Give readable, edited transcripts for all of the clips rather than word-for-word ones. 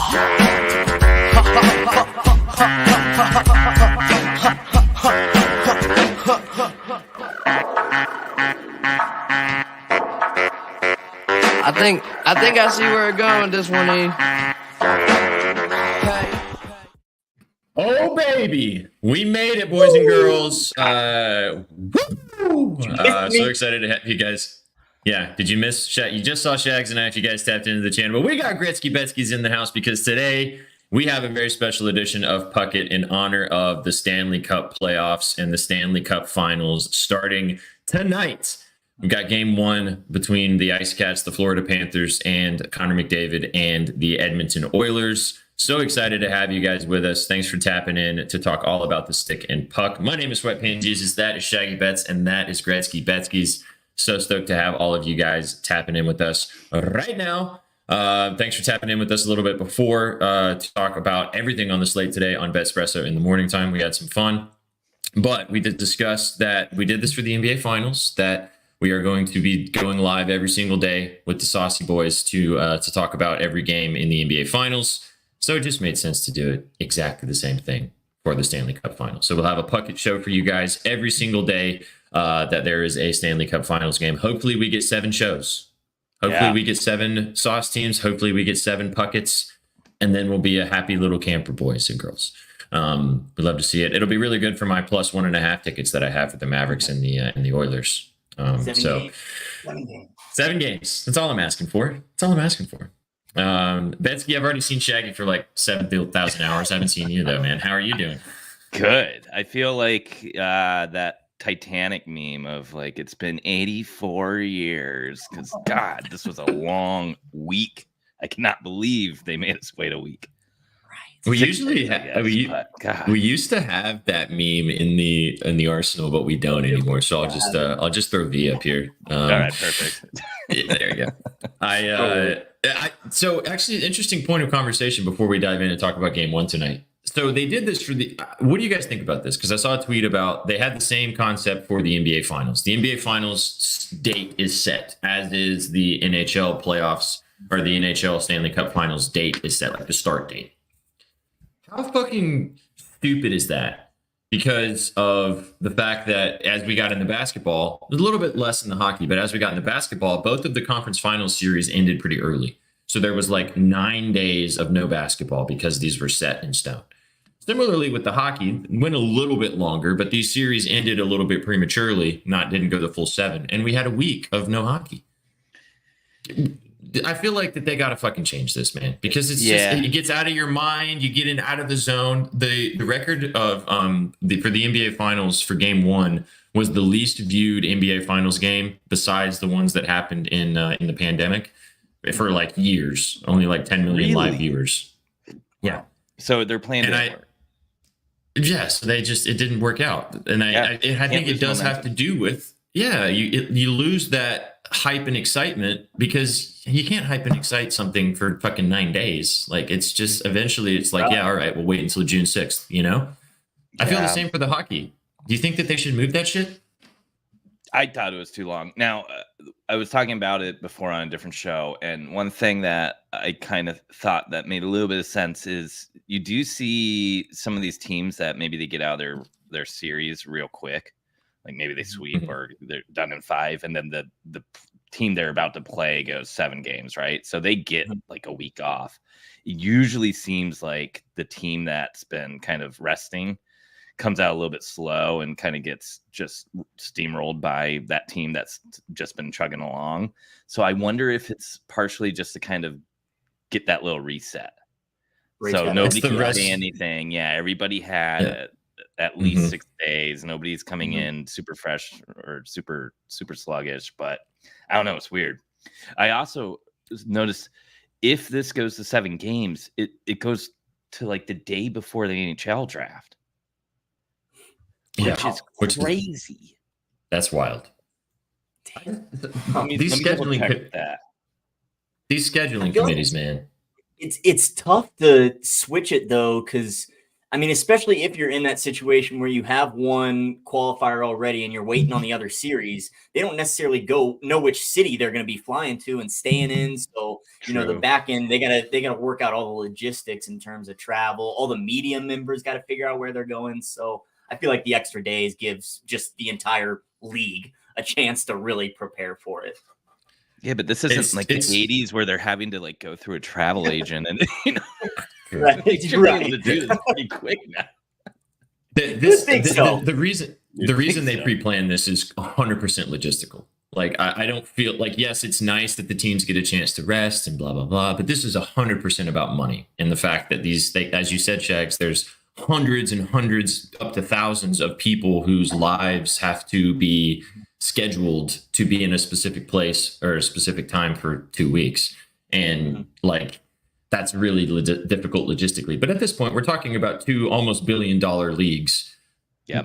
I think I see where it's going. This one, Oh baby, we made it, boys and girls. So excited to have you guys. Yeah, did you miss Shaq? You just saw Shags and I. If you guys tapped into the channel, but we got Gretzky Betskys in the house because today we have a very special edition of Puckett in honor of the Stanley Cup playoffs and the Stanley Cup finals starting tonight. We got game one between the Ice Cats, the Florida Panthers, and Connor McDavid and the Edmonton Oilers. So excited to have you guys with us. Thanks for tapping in to talk all about the stick and puck. My name is Sweatpants Jesus. That is Shaggy Betts, and that is Gretzky Betskys. So stoked to have all of you guys tapping in with us right now. Thanks for tapping in with us a little bit before to talk about everything on the slate today on Betspresso in the morning time. We had some fun, but we did discuss that we did this for the NBA Finals, that we are going to be going live every single day with the Saucy Boys to talk about every game in the NBA Finals. So it just made sense to do it exactly the same thing for the Stanley Cup Finals. So we'll have a Puckett show for you guys every single day that there is a Stanley Cup Finals game. Hopefully we get 7 shows. Hopefully we get 7 sauce teams. Hopefully we get 7 Puckets. And then we'll be a happy little camper, boys and girls. We'd love to see it. It'll be really good for my plus 1.5 tickets that I have for the Mavericks and the Oilers. 7 games. That's all I'm asking for. That's all I'm asking for. Betsky, I've already seen Shaggy for like 7,000 hours. I haven't seen you though, man. How are you doing? Good. I feel like that Titanic meme of like it's been 84 years because God, this was a long week. I cannot believe they made us wait a week. We usually we used to have that meme in the arsenal, but we don't anymore. So I'll just throw V up here. All right, perfect. Yeah, there you go. So actually, an interesting point of conversation before we dive in and talk about game one tonight. So they did this for the. What do you guys think about this? Because I saw a tweet about they had the same concept for the NBA Finals. The NBA Finals date is set, as is the NHL playoffs or the NHL Stanley Cup Finals date is set, like the start date. How fucking stupid is that? Because of the fact that as we got into basketball, there's a little bit less in the hockey, but as we got into basketball, both of the conference finals series ended pretty early. So there was like 9 days of no basketball because these were set in stone. Similarly with the hockey, it went a little bit longer, but these series ended a little bit prematurely, didn't go the full 7. And we had a week of no hockey. I feel like that they got to fucking change this, man, because it's just, it gets out of your mind. You get out of the zone. The record of for the NBA Finals for game one was the least viewed NBA Finals game besides the ones that happened in the pandemic for like years, only like 10 million live viewers. Yeah. So they're playing. Yes, it didn't work out. And I think it does have to do with, you lose that hype and excitement because you can't hype and excite something for fucking 9 days. Like it's just eventually it's like, all right, we'll wait until June 6th, you know? I feel the same for the hockey. Do you think that they should move that shit? I thought it was too long. Now, I was talking about it before on a different show, and one thing that I kind of thought that made a little bit of sense is you do see some of these teams that maybe they get out of their series real quick. Like maybe they sweep or they're done in 5, and then the team they're about to play goes 7 games, right? So they get like a week off. It usually seems like the team that's been kind of resting comes out a little bit slow and kind of gets just steamrolled by that team that's just been chugging along. So I wonder if it's partially just to kind of get that little reset. So nobody can say anything. Yeah, everybody had at least 6 days. Nobody's coming in super fresh or super sluggish, but I don't know. It's weird. I also noticed if this goes to 7 games, it goes to like the day before the NHL draft, which is crazy. That's wild. These scheduling committees, man. It's tough to switch it though, because I mean, especially if you're in that situation where you have one qualifier already and you're waiting on the other series, they don't necessarily know which city they're going to be flying to and staying in. So, the back end, they gotta work out all the logistics in terms of travel. All the media members got to figure out where they're going. So I feel like the extra days gives just the entire league a chance to really prepare for it. Yeah, but this isn't like the 80s where they're having to like go through a travel agent and Right. they should be able to do this pretty quick now. The reason they pre-plan this is 100% logistical. Like I don't feel like, yes, it's nice that the teams get a chance to rest and blah blah blah, but this is 100% about money and the fact that as you said, Shags, there's hundreds and hundreds up to thousands of people whose lives have to be scheduled to be in a specific place or a specific time for 2 weeks, and like that's really difficult logistically. But at this point, we're talking about two almost $1 billion leagues. Yeah,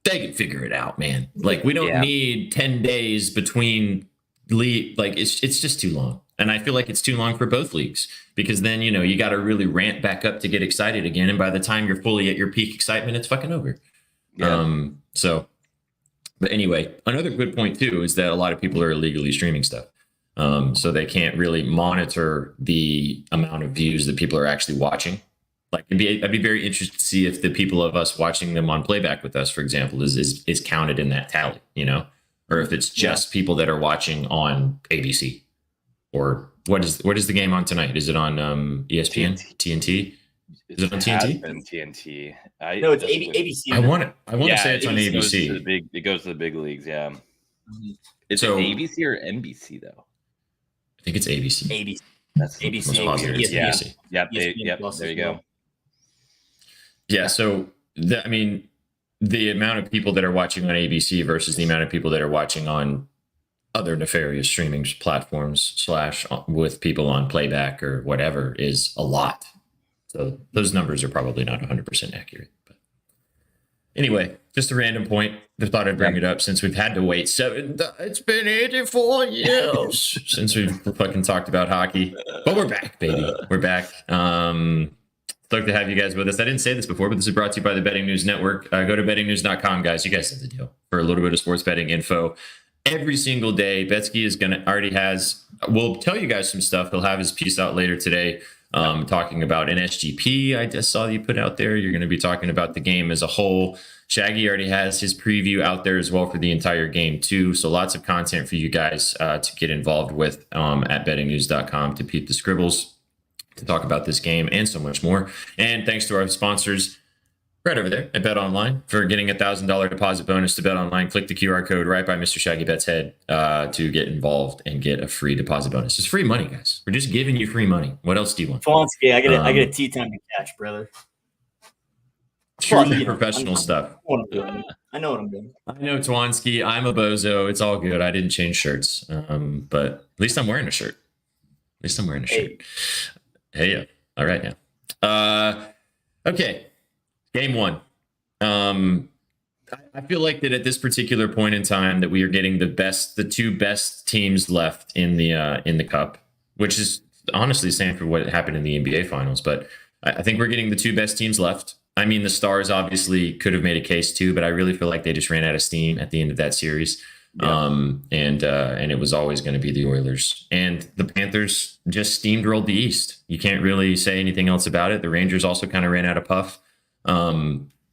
they can figure it out, man. Like we don't need 10 days between league. Like it's just too long. And I feel like it's too long for both leagues because then, you got to really ramp back up to get excited again. And by the time you're fully at your peak excitement, it's fucking over. Yeah. But anyway, another good point too, is that a lot of people are illegally streaming stuff. So they can't really monitor the amount of views that people are actually watching. Like I'd be very interested to see if the people of us watching them on playback with us, for example, is counted in that tally, or if it's just people that are watching on ABC. Or what is the game on tonight? Is it on ESPN? TNT? Is it on TNT? TNT. No, it's ABC. I want to say it's on ABC. It goes to the big leagues. Yeah. Mm-hmm. Is it ABC or NBC though? I think it's ABC. ABC. That's ABC. ABC. Yep. There you go. Yeah. So the amount of people that are watching on ABC versus the amount of people that are watching on other nefarious streaming platforms / with people on playback or whatever is a lot. So those numbers are probably not 100% accurate. But anyway, just a random point. I thought I'd bring it up since we've had to wait it's been 84 years since we've fucking talked about hockey. But we're back, baby. We're back. Stoked to have you guys with us. I didn't say this before, but this is brought to you by the Betting News Network. Go to bettingnews.com, guys. You guys know the deal for a little bit of sports betting info. Every single day, Betsky we'll tell you guys some stuff. He'll have his piece out later today talking about an SGP. I just saw you put out there. You're going to be talking about the game as a whole. Shaggy already has his preview out there as well for the entire game too. So lots of content for you guys to get involved with at bettingnews.com to peep the scribbles, to talk about this game and so much more. And thanks to our sponsors right over there at Bet Online for getting $1,000 deposit bonus to Bet Online. Click the QR code right by Mr. Shaggy Bet's head to get involved and get a free deposit bonus. It's free money, guys. We're just giving you free money. What else do you want? Swansky, I get a tea time to catch, brother. Truly professional stuff. I know what I'm doing. I know Twansky. I'm a bozo. It's all good. I didn't change shirts, but at least I'm wearing a shirt. Hey, yeah. All right now. Okay. Game one. I feel like that at this particular point in time that we are getting the two best teams left in the cup, which is honestly the same for what happened in the NBA finals. But I think we're getting the two best teams left. I mean, the Stars obviously could have made a case too, but I really feel like they just ran out of steam at the end of that series. Yeah. And it was always going to be the Oilers, and the Panthers just steamrolled the East. You can't really say anything else about it. The Rangers also kind of ran out of puff.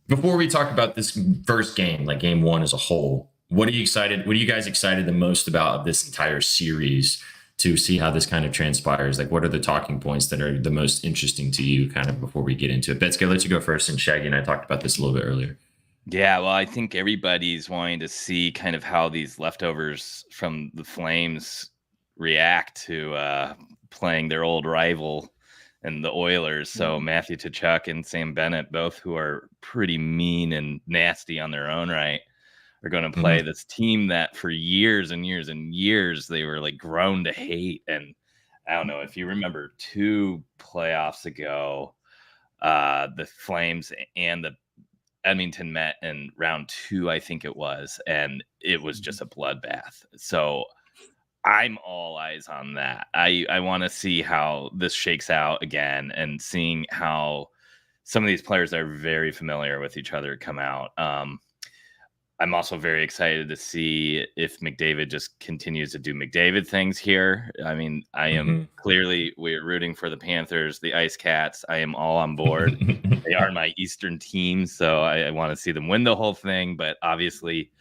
Before we talk about this first game, like game one as a whole, what are you guys excited the most about this entire series to see how this kind of transpires? Like, what are the talking points that are the most interesting to you kind of before we get into it? Betsky, I'll let you go first, and Shaggy and I talked about this a little bit earlier. Yeah, well, I think everybody's wanting to see kind of how these leftovers from the Flames react to playing their old rival and the Oilers. So Matthew Tkachuk and Sam Bennett, both who are pretty mean and nasty on their own right, are going to play this team that for years and years and years they were like grown to hate. And I don't know if you remember 2 playoffs ago, the Flames and the Edmonton met in round 2, I think it was, and it was just a bloodbath. So I'm all eyes on that. I want to see how this shakes out again, and seeing how some of these players are very familiar with each other come out. I'm also very excited to see if McDavid just continues to do McDavid things here. I mean, I am clearly, we're rooting for the Panthers, the Ice Cats. I am all on board. They are my Eastern team, so I want to see them win the whole thing. But obviously,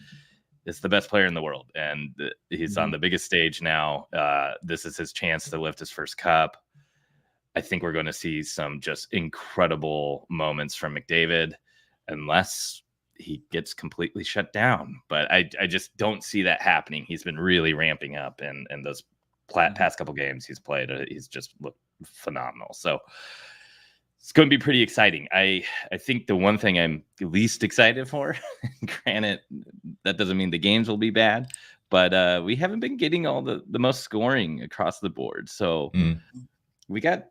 it's the best player in the world, and he's on the biggest stage now. This is his chance to lift his first cup. I think we're going to see some just incredible moments from McDavid, unless he gets completely shut down. But I just don't see that happening. He's been really ramping up, and those past couple games he's played, he's just looked phenomenal. So it's going to be pretty exciting. I think the one thing I'm least excited for, granted, that doesn't mean the games will be bad, but we haven't been getting all the most scoring across the board. So we got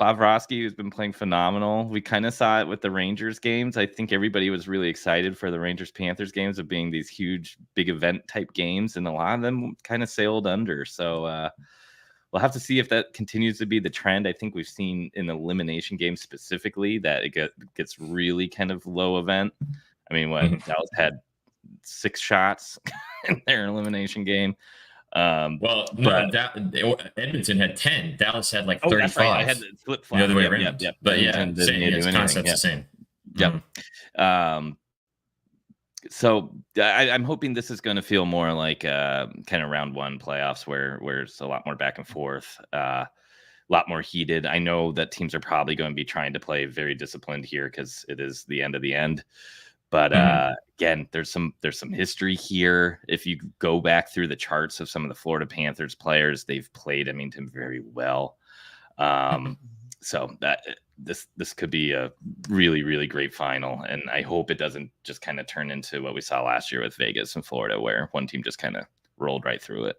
Bobrovsky, who's been playing phenomenal. We kind of saw it with the Rangers games. I think everybody was really excited for the Rangers-Panthers games of being these huge, big event type games, and a lot of them kind of sailed under. So we'll have to see if that continues to be the trend. I think we've seen in elimination games specifically that it gets really kind of low event. I mean, Dallas had 6 shots in their elimination game. Edmonton had 10. Dallas had like 35. That's right. I had the flip flop the other way around. Yep. But the concept's the same. Yep. So I'm hoping this is going to feel more like kind of round 1 playoffs where it's a lot more back and forth, a lot more heated. I know that teams are probably going to be trying to play very disciplined here because it is the end of the end. But again, there's some history here. If you go back through the charts of some of the Florida Panthers players, they've played Edmonton very well. So that this could be a really, really great final. And I hope it doesn't just kind of turn into what we saw last year with Vegas and Florida, where one team just kind of rolled right through it.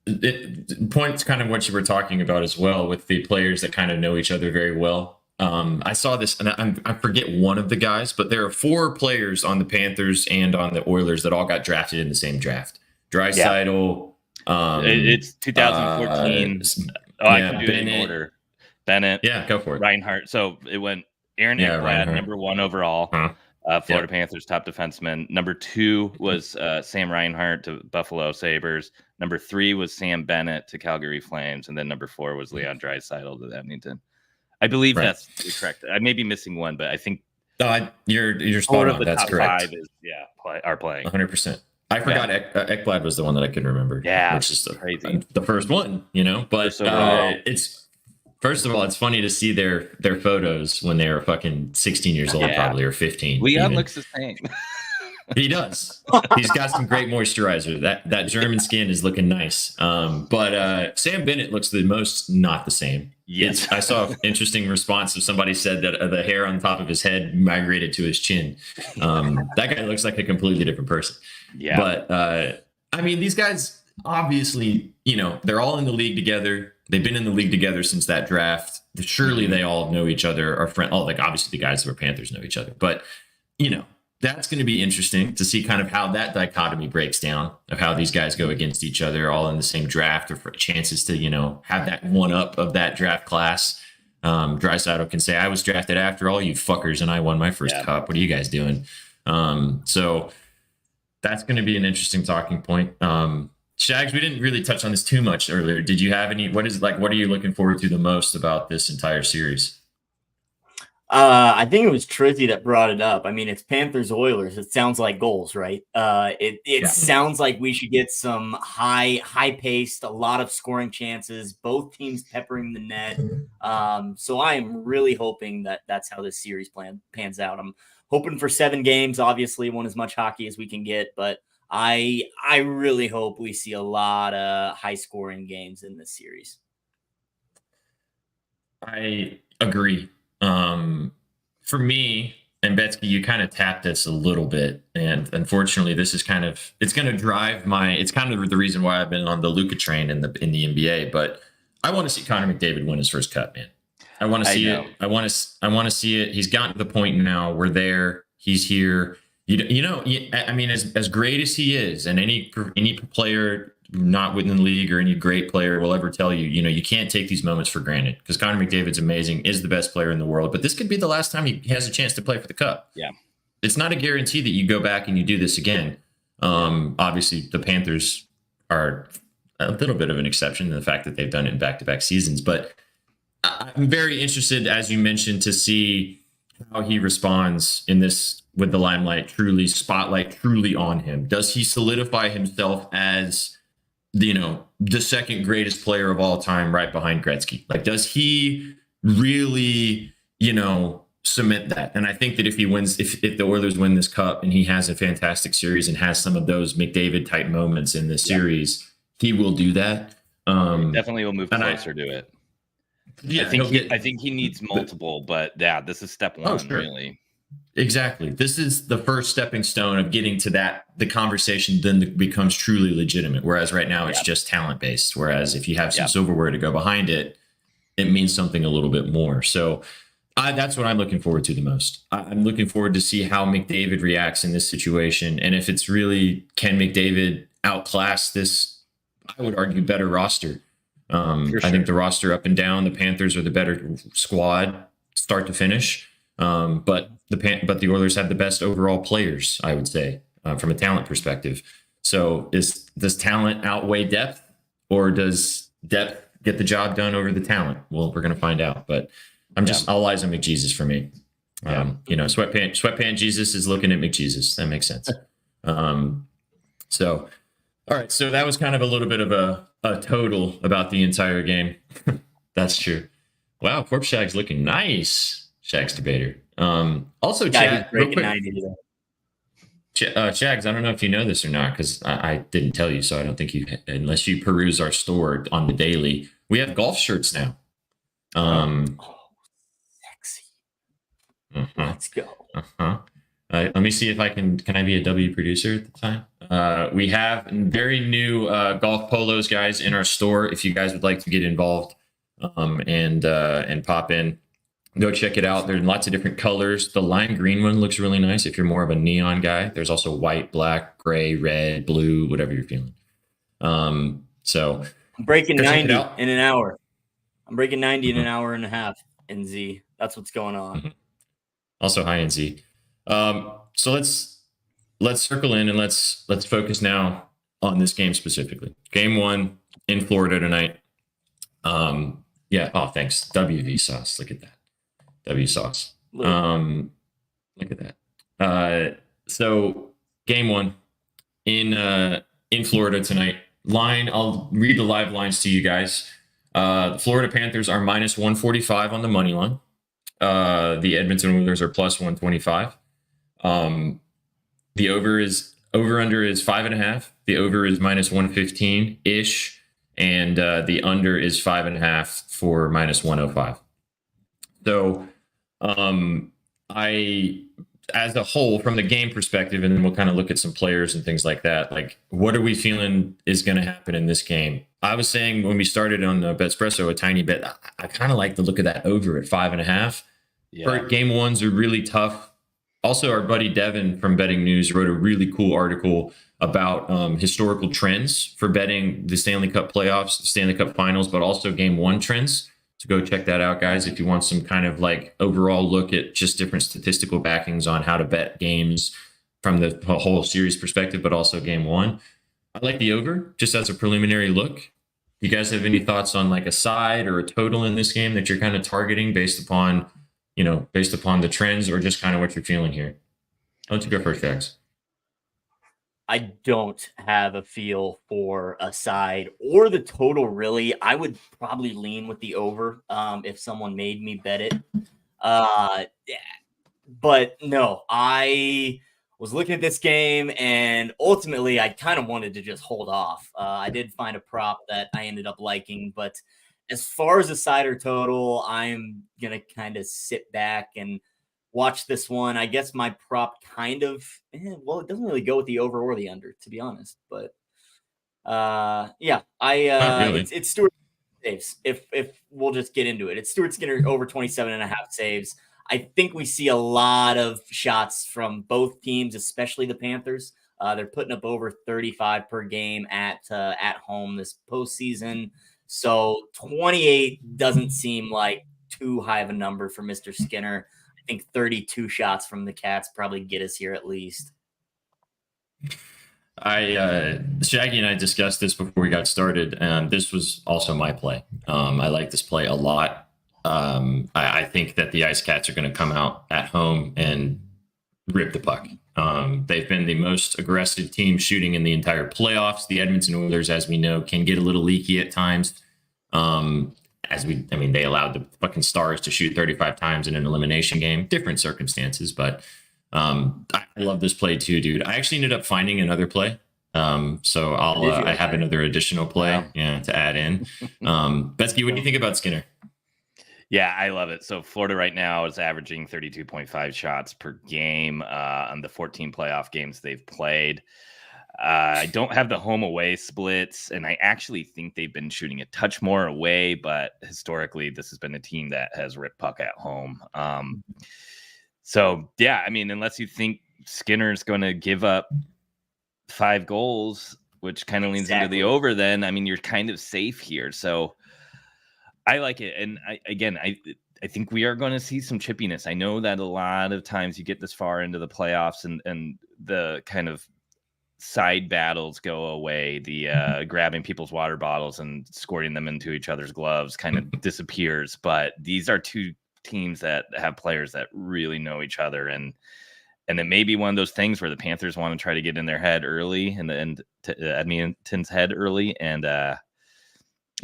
It points kind of what you were talking about as well with the players that kind of know each other very well. I saw this, and I forget one of the guys, but there are 4 players on the Panthers and on the Oilers that all got drafted in the same draft. Draisaitl. It's 2014. I can do it in order. Bennett. Yeah, go for it. Reinhart. So it went Aaron Ekblad, number 1 overall. Florida Panthers top defenseman. Number 2 was Sam Reinhart to Buffalo Sabres. Number 3 was Sam Bennett to Calgary Flames, and then number 4 was Leon Draisaitl to Edmonton. I believe that's correct. I may be missing one, but I think you're spot on. That's correct. 5 is are playing 100%. I forgot Ekblad was the one that I couldn't remember. Yeah, which is crazy. The first one, But it's first of all, it's funny to see their photos when they were fucking 16 years old, probably, or 15. Leon looks the same. He does. He's got some great moisturizer. That German skin is looking nice. But Sam Bennett looks the most not the same. Yes. I saw an interesting response of somebody said that the hair on top of his head migrated to his chin. That guy looks like a completely different person. Yeah. But I mean, these guys obviously, they're all in the league together. They've been in the league together since that draft. Surely they all know each other. Are friends. Like obviously the guys who are Panthers know each other. But that's going to be interesting to see kind of how that dichotomy breaks down of how these guys go against each other all in the same draft, or for chances to, have that one up of that draft class. Draisaitl can say, I was drafted after all you fuckers and I won my first cup. What are you guys doing? So that's going to be an interesting talking point. Shags, we didn't really touch on this too much earlier. Did you have what are you looking forward to the most about this entire series? I think it was Trizzy that brought it up. I mean, it's Panthers Oilers. It sounds like goals, right? It sounds like we should get some high paced, a lot of scoring chances, both teams peppering the net. So I am really hoping that that's how this series pans out. I'm hoping for 7 games. Obviously, want as much hockey as we can get, but I really hope we see a lot of high scoring games in this series. I agree. For me, and Betsky, you kind of tapped this a little bit, and unfortunately, this is it's going to drive it's kind of the reason why I've been on the Luka train in the NBA. But I want to see Connor McDavid win his first cup, man. I want to see it. I want to see it. He's gotten to the point now. We're there. He's here. I mean, as great as he is, and any player not within the league or any great player will ever tell you, you can't take these moments for granted, because Connor McDavid's amazing, is the best player in the world, but this could be the last time he has a chance to play for the Cup. Yeah. It's not a guarantee that you go back and you do this again. Obviously, the Panthers are a little bit of an exception to the fact that they've done it in back-to-back seasons, but I'm very interested, as you mentioned, to see how he responds in this with the spotlight truly on him. Does he solidify himself as the second greatest player of all time, right behind Gretzky? Like, does he really, cement that? And I think that if he wins, if the Oilers win this Cup and he has a fantastic series and has some of those McDavid type moments in this series, he will do that. Definitely will move closer to it. Yeah, I think he needs multiple, but yeah, this is step one, really. Exactly. This is the first stepping stone of getting to that. The conversation then becomes truly legitimate. Whereas right now it's just talent based. Whereas if you have some silverware to go behind it, it means something a little bit more. So that's what I'm looking forward to the most. I'm looking forward to see how McDavid reacts in this situation. And if it's really, can McDavid outclass this, I would argue, better roster. I think the roster up and down, the Panthers are the better squad, start to finish. But the Oilers have the best overall players, I would say, from a talent perspective. So does talent outweigh depth, or does depth get the job done over the talent? Well, we're going to find out. But I'm just all eyes on McJesus for me. Sweatpant Jesus is looking at McJesus. That makes sense. So, all right. So that was kind of a little bit of a total about the entire game. That's true. Wow, Corpse Shag's looking nice. Shag's debater. Also, Chad, real quick, Shags, I don't know if you know this or not, because I didn't tell you, so I don't think you, unless you peruse our store on the daily, we have golf shirts now. Sexy. Let's go. Let me see if I can I be a W producer at the time? We have very new golf polos, guys, in our store. If you guys would like to get involved and pop in, go check it out. There's lots of different colors. The lime green one looks really nice if you're more of a neon guy. There's also white, black, gray, red, blue, whatever you're feeling. So I'm breaking 90 in an hour. I'm breaking 90 in an hour and a half in Z. That's what's going on. Also high in Z. So let's circle in and let's focus now on this game specifically. Game 1 in Florida tonight. Yeah. Oh, thanks. WV sauce. Look at that. W sauce. Look at that. So game 1 in Florida tonight. Line. I'll read the live lines to you guys. The Florida Panthers are minus 145 on the money line. The Edmonton Oilers are plus 125. The over under is 5.5. The over is minus 115 ish, and the under is 5.5 for minus 105. So, as a whole, from the game perspective, and then we'll kind of look at some players and things like that. Like, what are we feeling is going to happen in this game? I was saying when we started on Betspresso, a tiny bit, I kind of like the look of that over at 5.5. Yeah. Game 1s are really tough. Also, our buddy Devin from Betting News wrote a really cool article about historical trends for betting the Stanley Cup playoffs, the Stanley Cup finals, but also game 1 trends. So go check that out, guys, if you want some kind of like overall look at just different statistical backings on how to bet games from the whole series perspective, but also game 1. I like the over just as a preliminary look. You guys have any thoughts on like a side or a total in this game that you're kind of targeting based upon the trends, or just kind of what you're feeling here? Why don't you go first, Jax? I don't have a feel for a side or the total, really. I would probably lean with the over if someone made me bet it. But no, I was looking at this game, and ultimately I kind of wanted to just hold off. I did find a prop that I ended up liking, but as far as a side or total, I'm going to kind of sit back and watch this one. I guess my prop kind of, it doesn't really go with the over or the under, to be honest. But it's Stuart saves. If we'll just get into it, it's Stuart Skinner over 27.5 saves. I think we see a lot of shots from both teams, especially the Panthers. They're putting up over 35 per game at home this postseason. So 28 doesn't seem like too high of a number for Mr. Skinner. I think 32 shots from the Cats probably get us here at least. Shaggy and I discussed this before we got started, and this was also my play. I like this play a lot. I think that the Ice Cats are going to come out at home and rip the puck. They've been the most aggressive team shooting in the entire playoffs. The Edmonton Oilers, as we know, can get a little leaky at times. They allowed the fucking Stars to shoot 35 times in an elimination game. Different circumstances, but I love this play too, dude. I actually ended up finding another play. So I have another additional play to add in. Betsky, what do you think about Skinner? Yeah, I love it. So Florida right now is averaging 32.5 shots per game on the 14 playoff games they've played. I don't have the home away splits, and I actually think they've been shooting a touch more away, but historically this has been a team that has ripped puck at home. So yeah, I mean, unless you think Skinner's going to give up 5 goals, which kind of leans into the over, then I mean, you're kind of safe here. So I like it. And I think we are going to see some chippiness. I know that a lot of times you get this far into the playoffs and the kind of side battles go away. The grabbing people's water bottles and squirting them into each other's gloves kind of disappears. But these are two teams that have players that really know each other. And it may be one of those things where the Panthers want to try to get in their head early and Edmonton's head early. And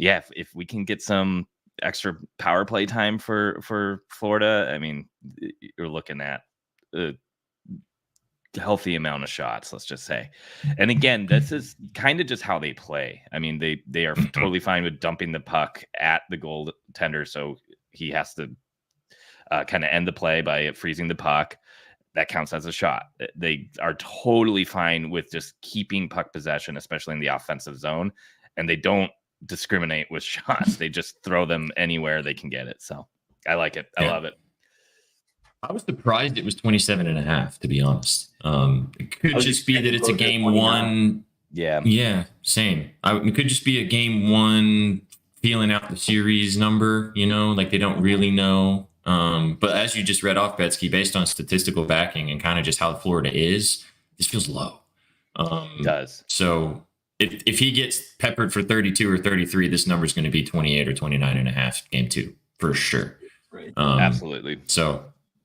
if we can get some extra power play time for Florida, I mean, you're looking at a healthy amount of shots, let's just say. And again, this is kind of just how they play. I mean, they are totally fine with dumping the puck at the goaltender, so he has to kind of end the play by freezing the puck. That counts as a shot. They are totally fine with just keeping puck possession, especially in the offensive zone, and they don't discriminate with shots. They just throw them anywhere they can get it. So I like it. I love it. I was surprised it was 27.5, to be honest. It could just be that it's a game 1. Yeah, same. It could just be a game 1 feeling out the series number, like they don't really know. But as you just read off, Betsky, based on statistical backing and kind of just how Florida is, this feels low. It does. So if he gets peppered for 32 or 33, this number is going to be 28 or 29.5 game 2 for sure. Right. Absolutely. So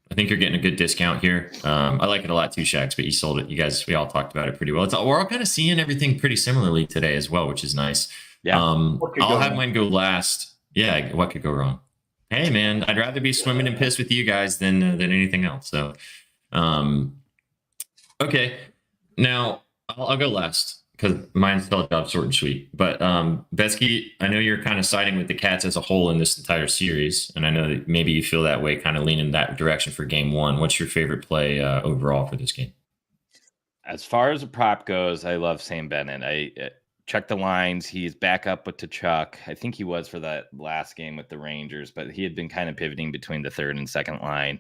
I think you're getting a good discount here. I like it a lot too, Shax, but you sold it. You guys, we all talked about it pretty well. We're all kind of seeing everything pretty similarly today as well, which is nice. Yeah. I'll have mine go last. Yeah. What could go wrong? Hey man, I'd rather be swimming in piss with you guys than anything else. So, okay. Now I'll go last, because mine felt out short and sweet. But Betsky, I know you're kind of siding with the Cats as a whole in this entire series, and I know that maybe you feel that way, kind of lean in that direction for game 1. What's your favorite play overall for this game? As far as a prop goes, I love Sam Bennett. I checked the lines. He's back up with Tkachuk. I think he was for that last game with the Rangers, but he had been kind of pivoting between the third and second line.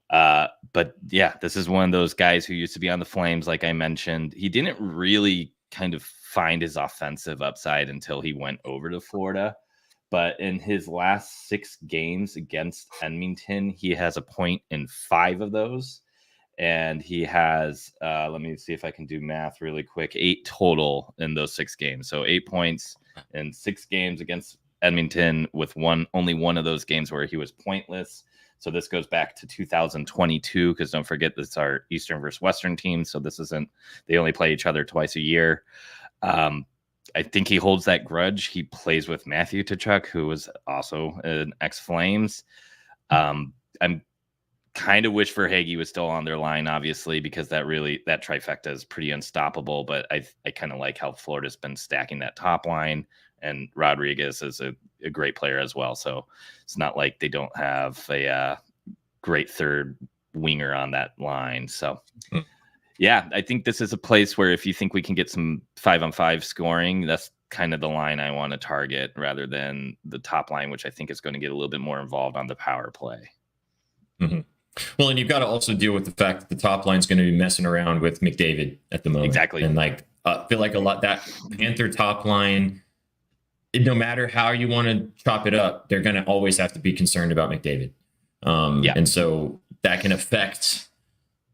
But yeah, this is one of those guys who used to be on the Flames, like I mentioned. He didn't really kind of find his offensive upside until he went over to Florida. But in his last 6 games against Edmonton, he has a point in 5 of those. And he has, let me see if I can do math really quick, 8 total in those 6 games. So 8 points in 6 games against Edmonton, with only one of those games where he was pointless. So this goes back to 2022, because don't forget, this is our Eastern versus Western team. So this isn't, they only play each other twice a year. I think he holds that grudge. He plays with Matthew Tkachuk, who was also an ex-Flames. I'm kind of wish Verhaeghe was still on their line, obviously, because that trifecta is pretty unstoppable. But I kind of like how Florida's been stacking that top line, and Rodriguez is a great player as well. So it's not like they don't have a great third winger on that line. So yeah, I think this is a place where if you think we can get some 5-on-5 scoring, that's kind of the line I want to target, rather than the top line, which I think is going to get a little bit more involved on the power play. Mm-hmm. Well, and you've got to also deal with the fact that the top line's going to be messing around with McDavid at the moment. Exactly. And like, I feel like a lot that Panther top line, no matter how you want to chop it up, they're going to always have to be concerned about McDavid. And so that can affect,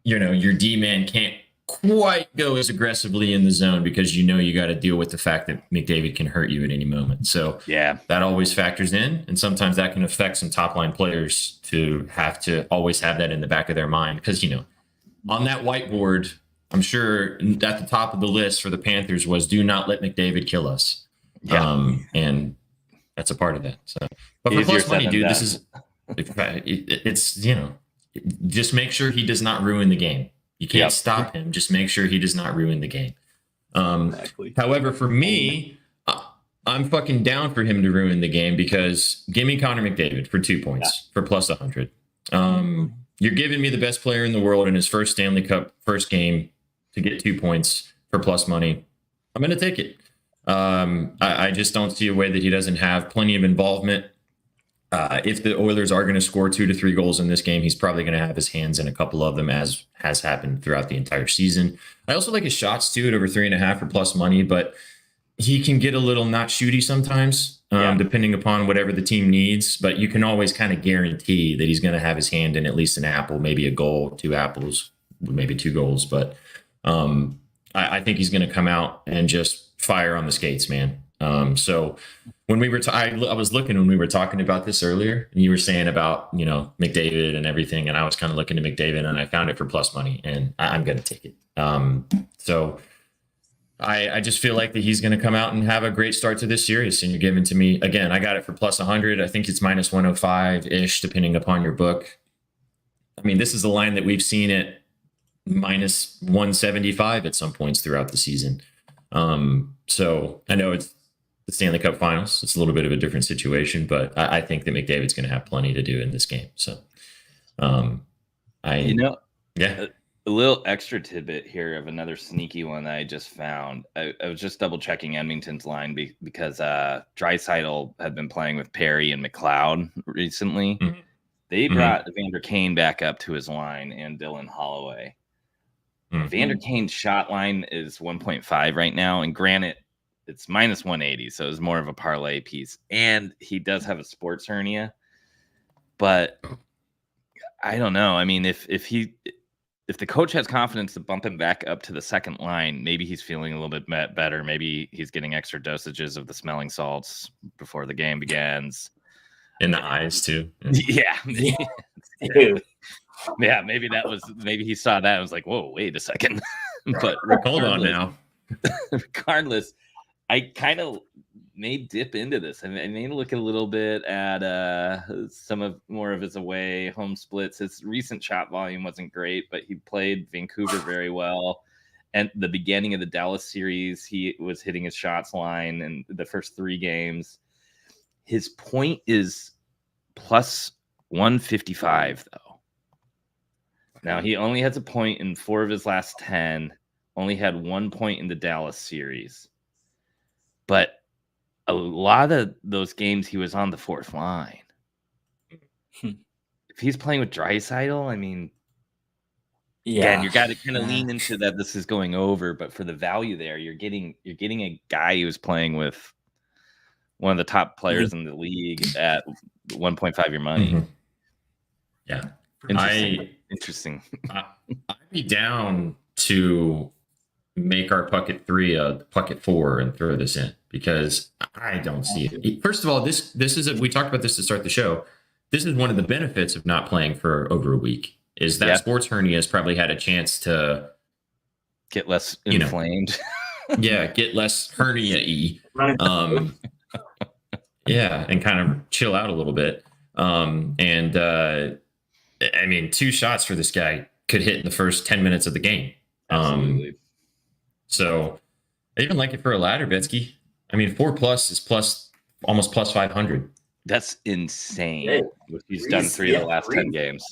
your D-man can't quite go as aggressively in the zone because you got to deal with the fact that McDavid can hurt you at any moment. So that always factors in, and sometimes that can affect some top line players to have to always have that in the back of their mind because on that whiteboard, I'm sure at the top of the list for the Panthers was do not let McDavid kill us. And that's a part of that. So, but for plus money, dude, this is it's just make sure he does not ruin the game. You can't stop him. Just make sure he does not ruin the game. However, for me, I'm fucking down for him to ruin the game because give me Connor McDavid for 2 points for plus 100. You're giving me the best player in the world in his first Stanley Cup first game to get 2 points for plus money. I'm going to take it. I just don't see a way that he doesn't have plenty of involvement. If the Oilers are going to score 2 to 3 goals in this game, he's probably going to have his hands in a couple of them, as has happened throughout the entire season. I also like his shots too at over 3.5 for plus money, but he can get a little not shooty sometimes, depending upon whatever the team needs. But you can always kind of guarantee that he's going to have his hand in at least an apple, maybe a goal, 2 apples, maybe 2 goals. But I think he's going to come out and just fire on the skates, man. So when we were, I was looking when we were talking about this earlier, and you were saying about, McDavid and everything. And I was kind of looking at McDavid and I found it for plus money and I'm going to take it. So I just feel like that he's going to come out and have a great start to this series. And you're giving to me again, I got it for plus 100. I think it's minus 105 ish, depending upon your book. I mean, this is a line that we've seen at minus 175 at some points throughout the season. So I know it's the Stanley Cup Finals. It's a little bit of a different situation, but I think that McDavid's going to have plenty to do in this game. So, a little extra tidbit here of another sneaky one that I just found. I was just double checking Edmonton's line because Draisaitl had been playing with Perry and McLeod recently. Mm-hmm. They brought Evander Kane back up to his line and Dylan Holloway. Mm-hmm. Evander Kane's shot line is 1.5 right now, and granted, it's minus 180, so it's more of a parlay piece. And he does have a sports hernia, but I don't know. I mean, if the coach has confidence to bump him back up to the second line, maybe he's feeling a little bit better. Maybe he's getting extra dosages of the smelling salts before the game begins. In the eyes too. Yeah. Yeah, maybe he saw that and was like, whoa, wait a second. But hold on now. Regardless, I kind of may dip into this. I may look a little bit at more of his away home splits. His recent shot volume wasn't great, but he played Vancouver very well. And the beginning of the Dallas series, he was hitting his shots line in the first 3 games. His point is plus 155, though. Now, he only has a point in 4 of his last 10, only had 1 point in the Dallas series. But a lot of those games, he was on the 4th line. If he's playing with Draisaitl, I mean, again, you got to kind of lean into that this is going over. But for the value there, you're getting a guy who's playing with one of the top players in the league at 1.5 your money. Mm-hmm. Yeah. Interesting. I'd be down to make our Puckett 3 a Puckett 4 and throw this in because I don't see it. First of all, this is we talked about this to start the show. This is one of the benefits of not playing for over a week is that sports hernia has probably had a chance to get less inflamed. Get less hernia-y. And kind of chill out a little bit. I mean, 2 shots for this guy could hit in the first 10 minutes of the game. Absolutely. So I even like it for a ladder, Betsky. I mean, 4+ is almost plus 500. That's insane. He's done 3 of the last 10 games.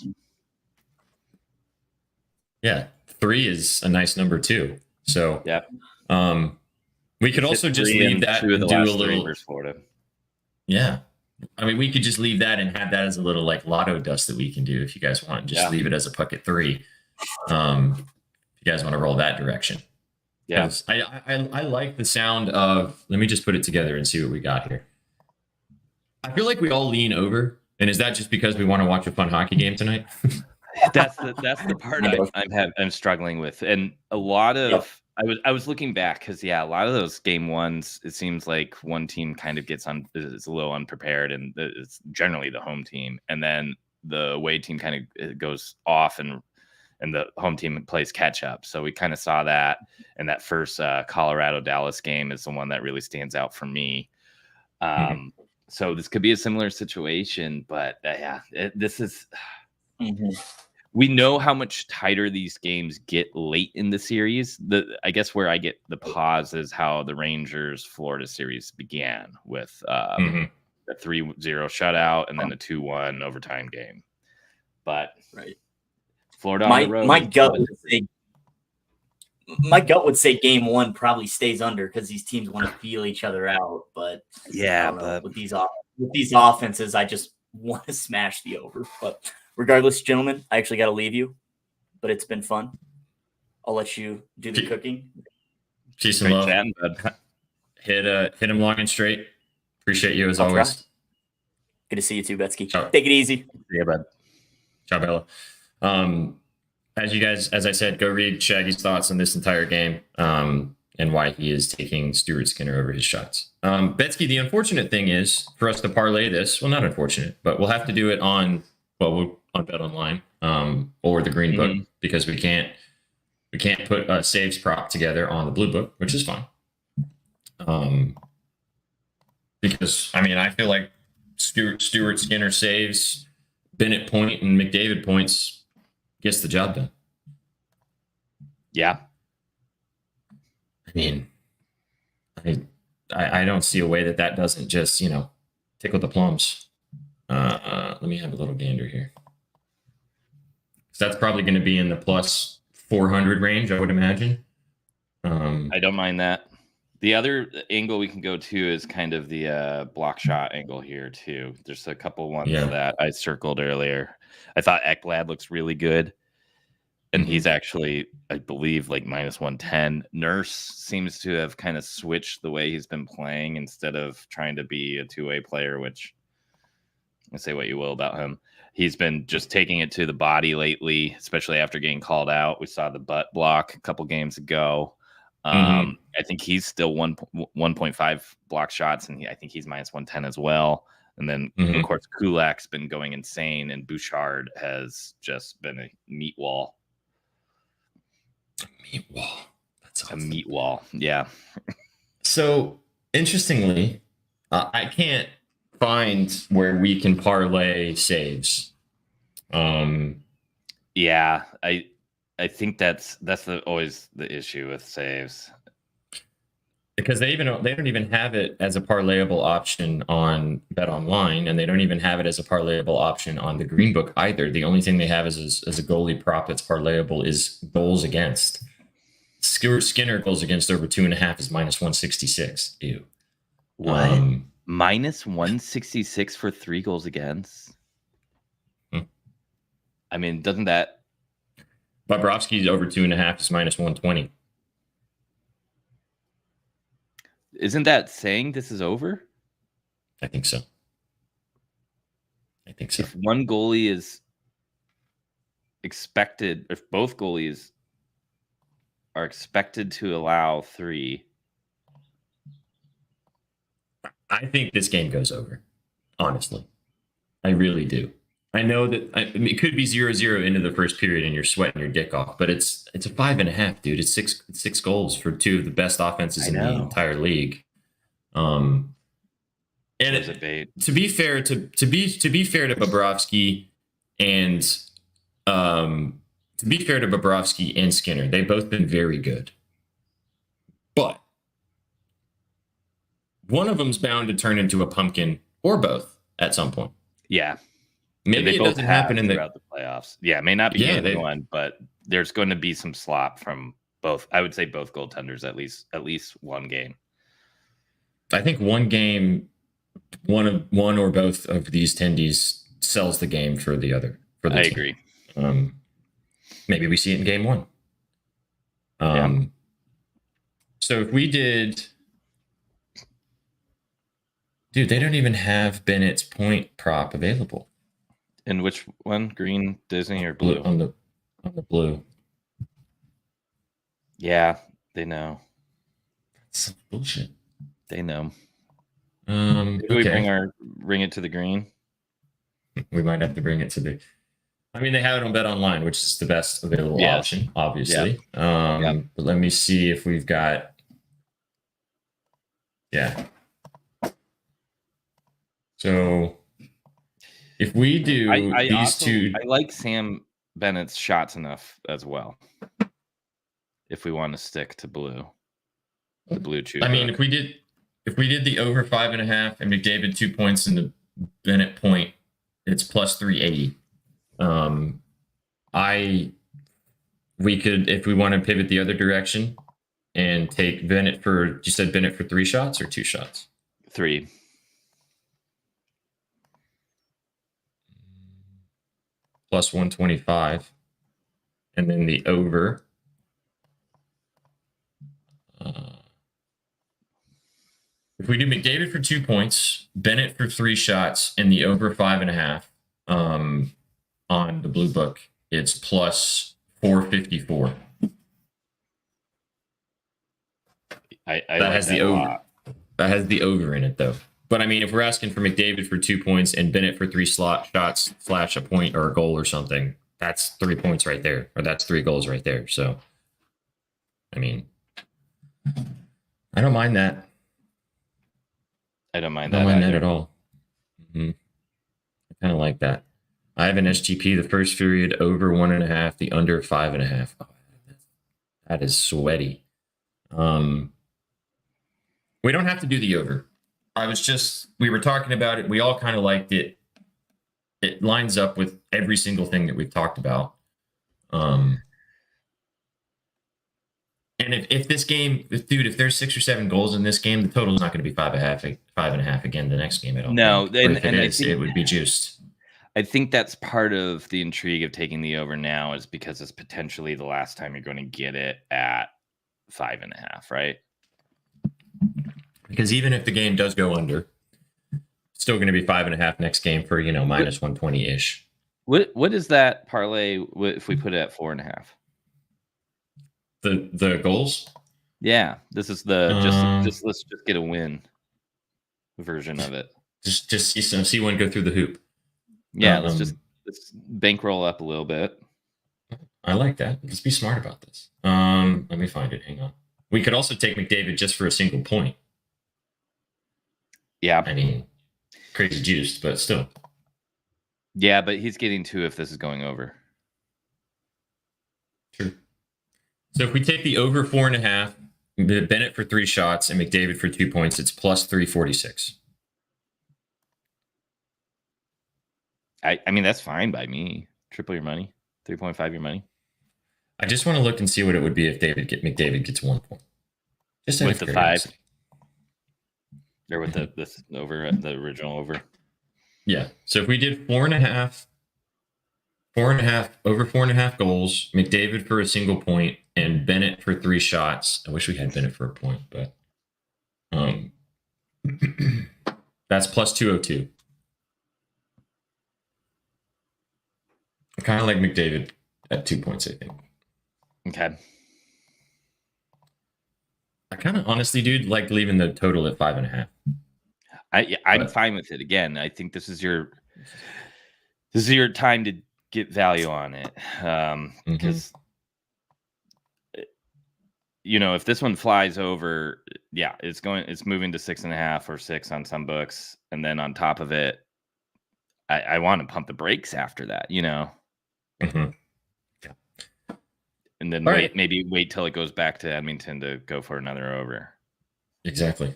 Yeah, 3 is a nice number too. So we could also just leave that and do a little. Florida. Yeah, I mean, we could just leave that and have that as a little like lotto dust that we can do if you guys want. Just leave it as a puck at 3. If you guys want to roll that direction. Yeah. I like the sound of, let me just put it together and see what we got here. I feel like we all lean over. And is that just because we want to watch a fun hockey game tonight? That's the part I'm struggling with. And a lot of I was looking back because a lot of those game ones, it seems like one team kind of is a little unprepared, and it's generally the home team, and then the away team kind of goes off, and the home team plays catch up. So we kind of saw that, and that first Colorado Dallas game is the one that really stands out for me. So this could be a similar situation, but this is. Mm-hmm. We know how much tighter these games get late in the series. I guess where I get the pause is how the Rangers Florida series began with the 3-0 shutout and then the 2-1 overtime game. But Florida on the road. My gut would say game 1 probably stays under because these teams want to feel each other out. But but with these offenses, I just want to smash the over. But regardless, gentlemen, I actually got to leave you, but it's been fun. I'll let you do the cooking. Peace and love. Chatting, bud. Hit him long and straight. Appreciate you as always. Try. Good to see you too, Betsky. Ciao. Take it easy. Yeah, bud. Ciao, Bella. As I said, go read Shaggy's thoughts on this entire game and why he is taking Stuart Skinner over his shots. Betsky, the unfortunate thing is for us to parlay this. Well, not unfortunate, but we'll have to do it on Bet Online or the Green Book because we can't put a saves prop together on the Blue Book, which is fine. Because I feel like Stuart Skinner saves, Bennett point, and McDavid points gets the job done. Yeah. I don't see a way that doesn't just tickle the plums. Let me have a little gander here. So that's probably going to be in the plus 400 range, I would imagine. I don't mind that. The other angle we can go to is kind of the block shot angle here too. There's a couple ones that I circled earlier. I thought Ekblad looks really good. And he's actually, I believe, like minus 110. Nurse seems to have kind of switched the way he's been playing instead of trying to be a two-way player, which say what you will about him. He's been just taking it to the body lately, especially after getting called out. We saw the butt block a couple games ago. I think he's still 1.5 block shots, and I think he's minus 110 as well. And then, of course, Kulak's been going insane, and Bouchard has just been a meat wall. Meat wall. That's a meat wall. Yeah. So interestingly, I can't find where we can parlay saves. Yeah, I think that's always the issue with saves, because they don't even have it as a parlayable option on Bet Online, and they don't even have it as a parlayable option on the Green Book either. The only thing they have as a goalie prop that's parlayable is goals against. Stuart Skinner goals against over 2.5 is minus 166. Ew. What? Minus 166 for 3 goals against? I mean, doesn't that... Bobrovsky's over 2.5 is minus 120. Isn't that saying this is over? I think so. If one goalie is expected, if both goalies are expected to allow 3. I think this game goes over. Honestly. I really do. I know that it could be 0-0 into the first period and you're sweating your dick off, but it's a 5.5, dude. It's six goals for 2 of the best offenses in the entire league. And to be fair to Bobrovsky and Skinner, they've both been very good. But one of them's bound to turn into a pumpkin or both at some point. Yeah. Maybe it doesn't happen throughout the playoffs. Yeah, it may not be one, but there's going to be some slop from both. I would say both goaltenders at least one game. I think one game one or both of these tendies sells the game for the other. For the I team. agree. Maybe we see it in game one. So if we did, dude, they don't even have Bennett's point prop available. And which one? Green, Disney, or blue? On the blue. Yeah, they know. That's some bullshit. They know. Okay. We bring it to the green. We might have to bring it to the. I mean, they have it on Bet Online, which is the best available option, obviously. But let me see if we've got. Yeah. So if we do two, I like Sam Bennett's shots enough as well. If we want to stick to blue, the blue choose. I mean, if we did the over 5.5 and McDavid 2 points and the Bennett point, it's plus 380. We could, if we want to pivot the other direction and take Bennett for, you said Bennett for 3 shots or 2 shots? 3. Plus 125. And then the over. If we do McDavid for 2 points, Bennett for 3 shots, and the over 5.5 on the blue book, it's plus 454. That has the over. That has the over in it, though. But I mean, if we're asking for McDavid for 2 points and Bennett for 3 shots / a point or a goal or something, that's 3 points right there, or that's 3 goals right there. So, I mean, I don't mind that. I don't mind that at all. I kind of like that. I have an SGP, the first period over 1.5, the under 5.5. Oh, that is sweaty. We don't have to do the over. We were talking about it. We all kind of liked it. It lines up with every single thing that we've talked about. And if this game, if there's 6 or 7 goals in this game, the total is not going to be 5.5 again the next game at all. No, it would be juiced. I think that's part of the intrigue of taking the over now, is because it's potentially the last time you're going to get it at 5.5, right? Because even if the game does go under, it's still going to be 5.5 next game for minus 120 ish. What is that parlay if we put it at 4.5? The goals? Yeah, this is just let's just get a win version of it. Just see one go through the hoop. Yeah, let's bankroll up a little bit. I like that. Let's be smart about this. Let me find it. Hang on. We could also take McDavid just for a single point. Yeah, I mean, crazy juiced, but still. Yeah, but he's getting 2 if this is going over. True. So if we take the over 4.5, Bennett for 3 shots and McDavid for 2 points, it's plus 346. I mean, that's fine by me. Triple your money, 3.5 your money. I just want to look and see what it would be if McDavid gets 1 point. Just with the 5, or with the over, the original over. Yeah. So if we did 4.5 over 4.5 goals, McDavid for a single point, and Bennett for 3 shots. I wish we had Bennett for a point, but that's plus 202. I kind of like McDavid at 2 points, I think. Okay. I kind of honestly, dude, like leaving the total at 5.5. I'm fine with it. Again, I think this is your time to get value on it, because if this one flies over, yeah, it's moving to 6.5 or 6 on some books, and then on top of it, I want to pump the brakes after that, Yeah. And then maybe wait till it goes back to Edmonton to go for another over. Exactly.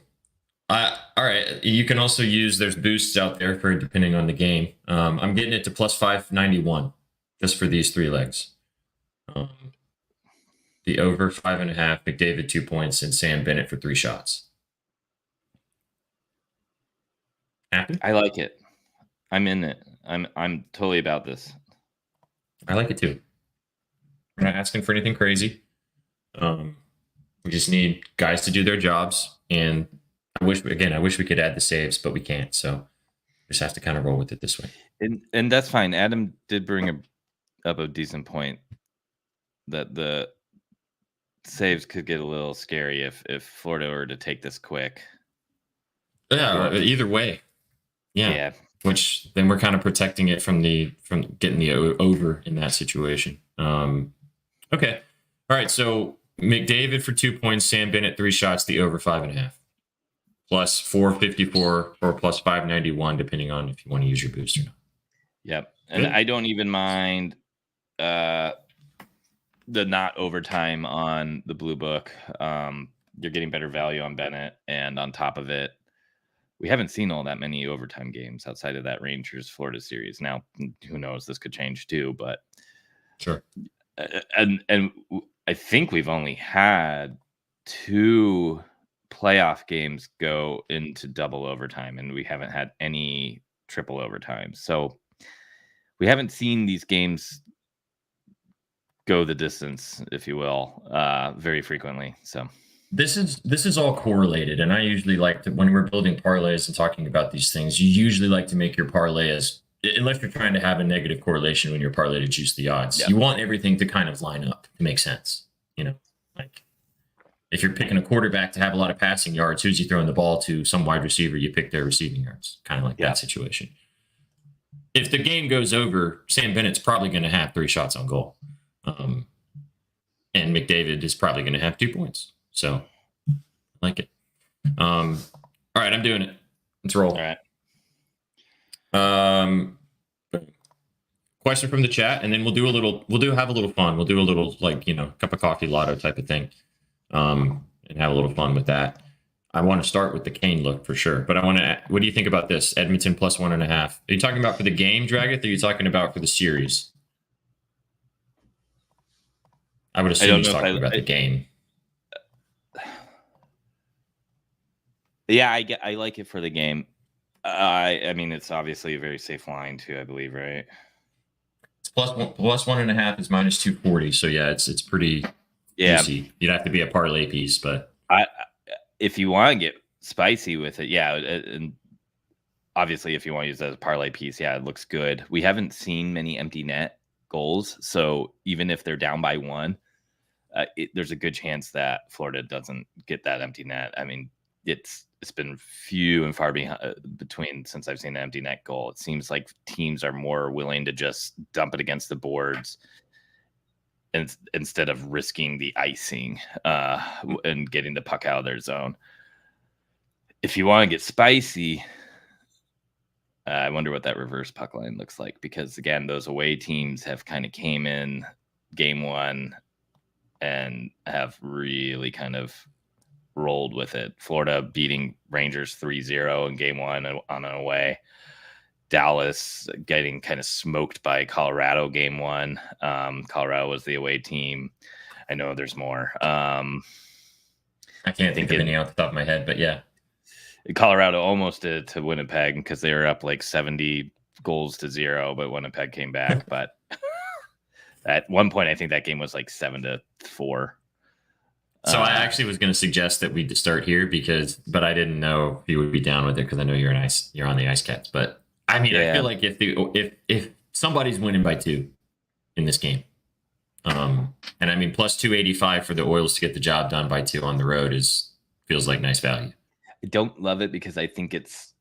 All right. You can also use, there's boosts out there for depending on the game. I'm getting it to plus 591 just for these 3 legs. The over 5.5, McDavid 2 points, and Sam Bennett for 3 shots. Happy? I like it. I'm in it. I'm totally about this. I like it too. We're not asking for anything crazy. We just need guys to do their jobs, and I wish we could add the saves, but we can't. So just have to kind of roll with it this way. And that's fine. Adam did bring up a decent point that the saves could get a little scary if Florida were to take this quick. Yeah, either way. Yeah. Which then we're kind of protecting it from getting the over in that situation. Okay. All right. So McDavid for 2 points, Sam Bennett 3 shots, the over 5.5. Plus 454 or plus 591, depending on if you want to use your boost or not. Yep. And I don't even mind the not overtime on the blue book. You're getting better value on Bennett, and on top of it, we haven't seen all that many overtime games outside of that Rangers Florida series. Now, who knows? This could change too, but sure. And I think we've only had 2 playoff games go into double overtime, and we haven't had any triple overtime. So we haven't seen these games go the distance, if you will, very frequently. So this is all correlated, and I usually like to, when we're building parlays and talking about these things, you usually like to make your parlay as, unless you're trying to have a negative correlation when you're parlay to juice the odds. Yep. You want everything to kind of line up to make sense. Like if you're picking a quarterback to have a lot of passing yards, who's he throwing the ball to? Some wide receiver, you pick their receiving yards, kind of like that situation. If the game goes over, Sam Bennett's probably going to have 3 shots on goal. And McDavid is probably going to have 2 points. So I like it. All right, I'm doing it. Let's roll. All right. Question from the chat, and then we'll have a little fun. We'll do a little cup of coffee lotto type of thing. And have a little fun with that. I want to start with the Kane look for sure, but what do you think about this? Edmonton plus 1.5. Are you talking about for the game, Draggeth, or are you talking about for the series? I would assume he's talking about the game. Yeah, I like it for the game. I mean, it's obviously a very safe line too, I believe, right? It's plus 1.5 is minus 240. So yeah, it's pretty easy. You'd have to be a parlay piece, but if you want to get spicy with it, yeah, and obviously if you want to use it as a parlay piece, yeah, it looks good. We haven't seen many empty net goals, so even if they're down by 1, there's a good chance that Florida doesn't get that empty net. I mean, it's been few and far between since I've seen an empty net goal. It seems like teams are more willing to just dump it against the boards instead of risking the icing and getting the puck out of their zone. If you want to get spicy, I wonder what that reverse puck line looks like, because again, those away teams have kind of came in game 1 and have really kind of rolled with it. Florida beating Rangers 3-0 in game 1 on an away. Dallas getting kind of smoked by Colorado game 1. Colorado was the away team. I know there's more. I can't think of any off the top of my head, but yeah. Colorado almost did to Winnipeg because they were up like 70 goals to 0, but Winnipeg came back. But at one point, I think that game was like 7-4. So I actually was going to suggest that we start here but I didn't know if you would be down with it because I know you're on the Ice Cats. But I mean, I feel like if somebody's winning by 2 in this game, and I mean plus 285 for the Oilers to get the job done by 2 on the road feels like nice value. I don't love it because I think it's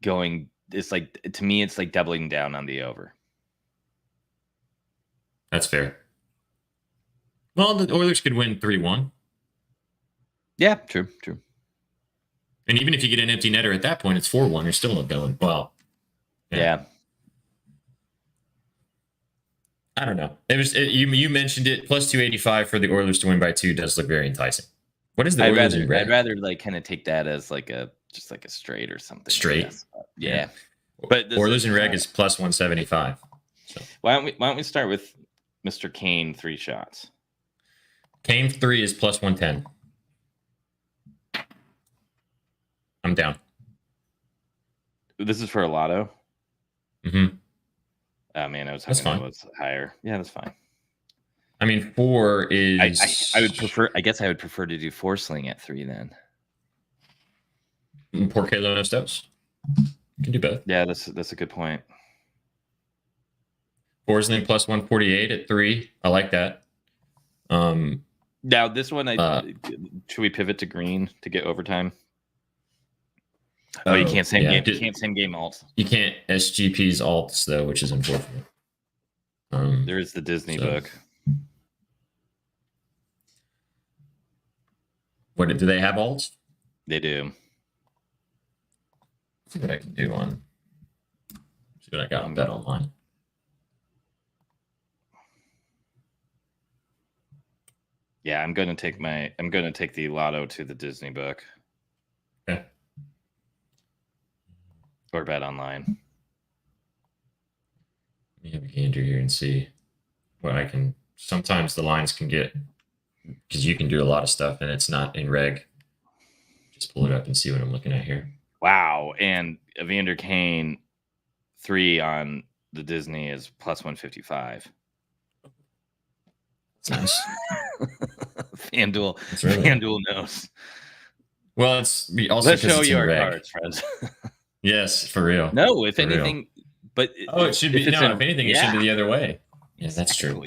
like, to me, it's like doubling down on the over. That's fair. Well, the Oilers could win 3-1. Yeah, true. And even if you get an empty netter at that point, it's 4-1. You're still not going. Well, yeah. I don't know. You mentioned it. Plus 285 for the Oilers to win by 2 does look very enticing. What is the Oilers in red? I'd rather like kind of take that as like a straight or something. Straight. Yeah. But Oilers in red is plus 175. So. Why don't we start with Mr. Kane 3 shots? Kane 3 is plus 110. I'm down. This is for a lotto. Mm-hmm. Oh man, I was That's hoping it fine. was higher. Yeah, that's fine. I mean, 4 is. I would prefer. I guess I would prefer to do Forceling at 3 then. Por Kilo no steps. You can do both. Yeah, that's a good point. Forsling plus 148 at 3. I like that. Now this one, should we pivot to green to get overtime? Oh, you can't same game. You can't same game alts. You can't SGP's alts though, which is unfortunate. There is the Disney book. What do they have alts? They do. Let's see what I can do on. See what I got on Bet Online. Yeah, I'm gonna take the lotto to the Disney book. Okay. Or Bet Online. Let me have a gander here and see what I can. Sometimes the lines can get, because you can do a lot of stuff and it's not in reg. Just pull it up and see what I'm looking at here. Wow, and Evander Kane 3 on the Disney is plus 155. That's nice. FanDuel knows. Well, it's also let's show it's you our reg. cards, friends. Yes, for real. No, if For anything, real. but it should be. No, if anything, it should be the other way. Yeah, that's true.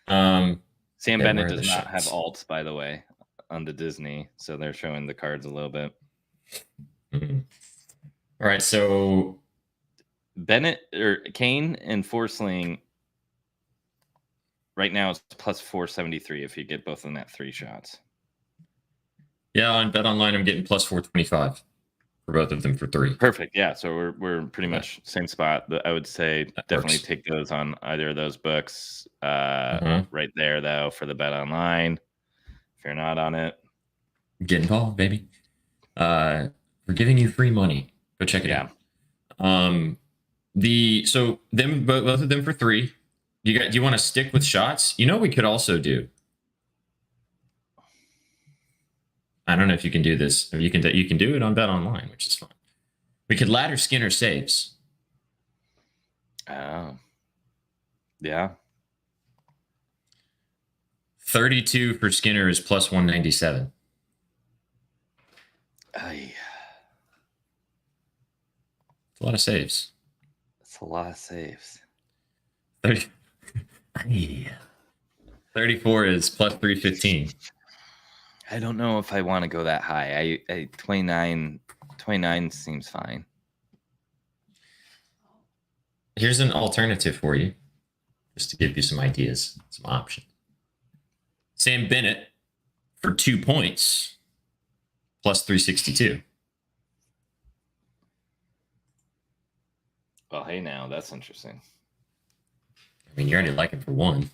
Sam Bennett where are does the not have shots? alts, by the way, on the Disney, so they're showing the cards a little bit. Mhm. All right, so Bennett or Kane and Forceling right now it's plus 473 if you get both of them at 3 shots. yeah, on Bet Online, I'm getting plus 425 for both of them for 3. Perfect. Yeah, so we're pretty much same spot. I would say definitely works. take those on either of those books. Right there though for the Bet Online. If you're not on it, Get involved, baby. We're giving you free money. Go check it out. So them both of them for 3. Do you want to stick with shots? You know we could also do. I don't know if you can do this. Or you can do it on Bet Online, which is fine. We could ladder Skinner saves. Oh. Yeah. 32 for Skinner is plus 197. It's a lot of saves. It's a lot of saves. 34 is plus 315. I don't know if I want to go that high. I 29 seems fine. Here's an alternative for you, just to give you some ideas, some options. Sam Bennett for 2 points, plus 362. Well, hey, now that's interesting. I mean, you already like him for 1.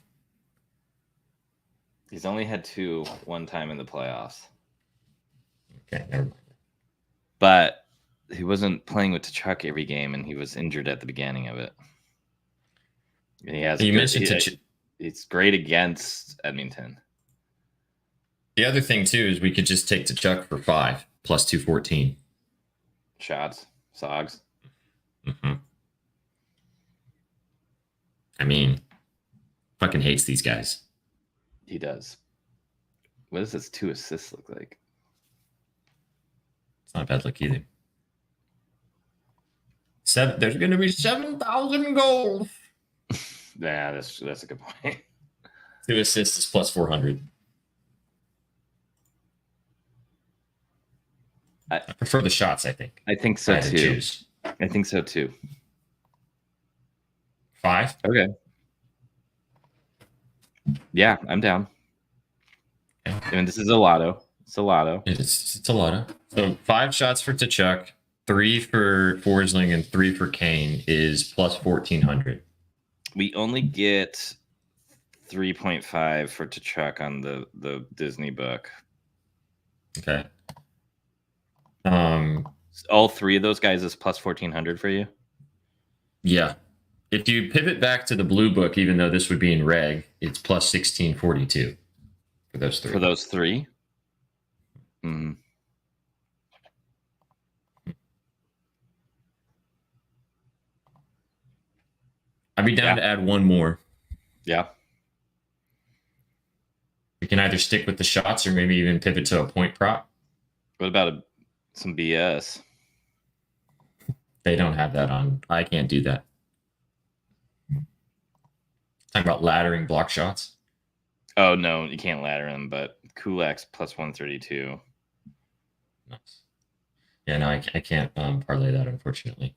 He's only had 2 one time in the playoffs. Okay, never mind. But he wasn't playing with Tkachuk every game, and he was injured at the beginning of it. And he has. He's great against Edmonton. The other thing too is we could just take Tkachuk for 5 plus 214. Shots, Sogs. Mm-hmm. I mean, fucking hates these guys. He does. What does his 2 assists look like? It's not a bad look either. There's going to be 7,000 goals. Yeah, that's a good point. 2 assists is plus 400. I prefer the shots, I think. I think so too. I think so too. 5? Okay. Yeah, I'm down. Yeah. I mean, this is a lotto. It's a lotto. It's a lotto. So 5 shots for Tkachuk, 3 for Forsling, and 3 for Kane is plus 1,400. We only get 3.5 for Tkachuk on the Disney book. Okay. All 3 of those guys is plus 1,400 for you? Yeah. If you pivot back to the blue book, even though this would be in reg, it's plus 1,642 for those 3. For those 3? Mm. I'd be down to add one more. Yeah. We can either stick with the shots or maybe even pivot to a point prop. What about some BS? They don't have that on. I can't do that. Talking about laddering block shots. Oh, no, you can't ladder them, but Kulak's plus 132. Nice. Yeah, no, I can't parlay that, unfortunately.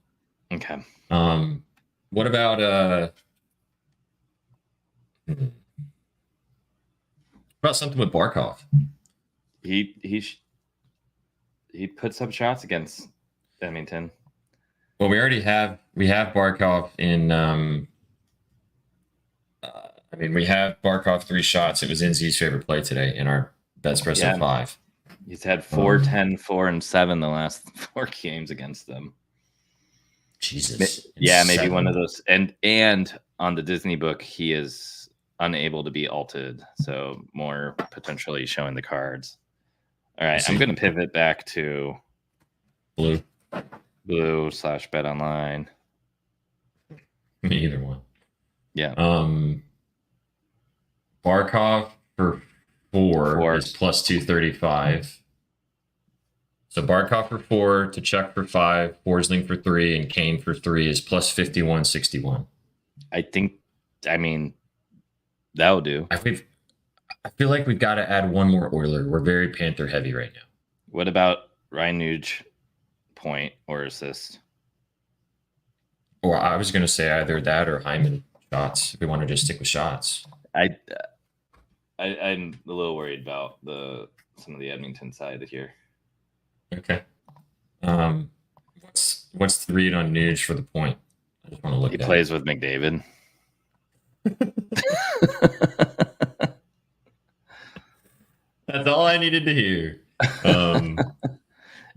Okay. What about something with Barkov? He puts up shots against Edmonton. Well, we have Barkov in. We have Barkov 3 shots. It was Inzi's favorite play today in our Betspresso 5. He's had 4, 10, 4, and 7 the last 4 games against them. Jesus. Yeah, maybe 7. One of those. And on the Disney book, he is unable to be alted, so more potentially showing the cards. All right, I'm going to pivot back to Blue / Bet Online. Either one. Yeah. Barkov for 4 is plus 235. So Barkov for 4, to Chuck for 5, Forsling for 3, and Kane for 3 is plus 5161. I mean, that'll do. I feel like we've got to add one more Oiler. We're very Panther heavy right now. What about Ryan Nuge point or assist? Or I was going to say either that or Hyman shots. If we want to just stick with shots. I'm a little worried about some of the Edmonton side here. Okay. What's the read on Nuge for the point? I just want to look. He plays with McDavid. That's all I needed to hear.